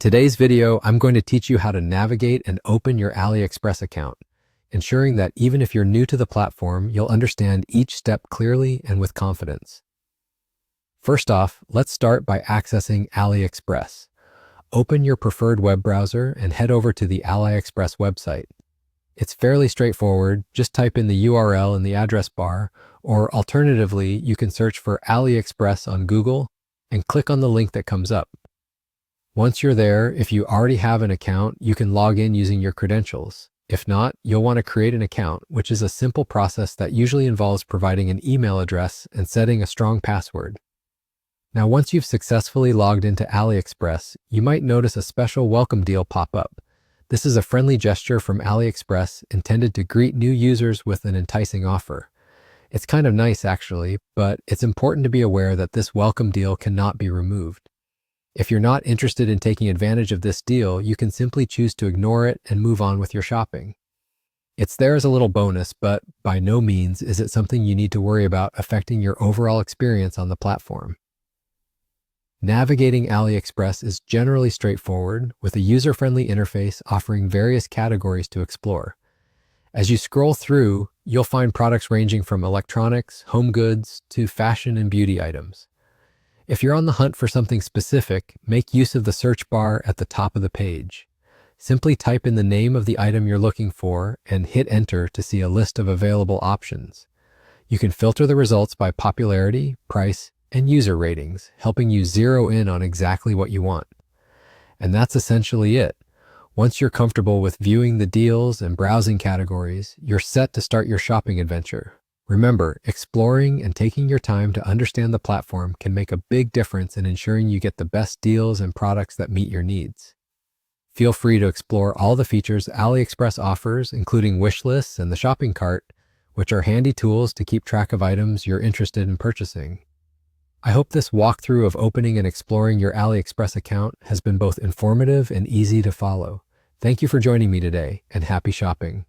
today's video, I'm going to teach you how to navigate and open your Aliexpress account, ensuring that even if you're new to the platform, you'll understand each step clearly and with confidence. First off, let's start by accessing Aliexpress. Open your preferred web browser and head over to the Aliexpress website. It's fairly straightforward. Just type in the URL in the address bar, or alternatively, you can search for Aliexpress on Google and click on the link that comes up. Once you're there, if you already have an account, you can log in using your credentials. If not, you'll want to create an account, which is a simple process that usually involves providing an email address and setting a strong password. Now, once you've successfully logged into Aliexpress, you might notice a special welcome deal pop up. This is a friendly gesture from Aliexpress intended to greet new users with an enticing offer. It's kind of nice actually, but it's important to be aware that this welcome deal cannot be removed. If you're not interested in taking advantage of this deal, you can simply choose to ignore it and move on with your shopping. It's there as a little bonus, but by no means is it something you need to worry about affecting your overall experience on the platform. Navigating Aliexpress is generally straightforward, with a user-friendly interface offering various categories to explore. As you scroll through, you'll find products ranging from electronics, home goods, to fashion and beauty items. If you're on the hunt for something specific, make use of the search bar at the top of the page. Simply type in the name of the item you're looking for and hit enter to see a list of available options. You can filter the results by popularity, price, and user ratings, helping you zero in on exactly what you want. And that's essentially it. Once you're comfortable with viewing the deals and browsing categories, you're set to start your shopping adventure. Remember, exploring and taking your time to understand the platform can make a big difference in ensuring you get the best deals and products that meet your needs. Feel free to explore all the features Aliexpress offers, including wish lists and the shopping cart, which are handy tools to keep track of items you're interested in purchasing. I hope this walkthrough of opening and exploring your Aliexpress account has been both informative and easy to follow. Thank you for joining me today, and happy shopping.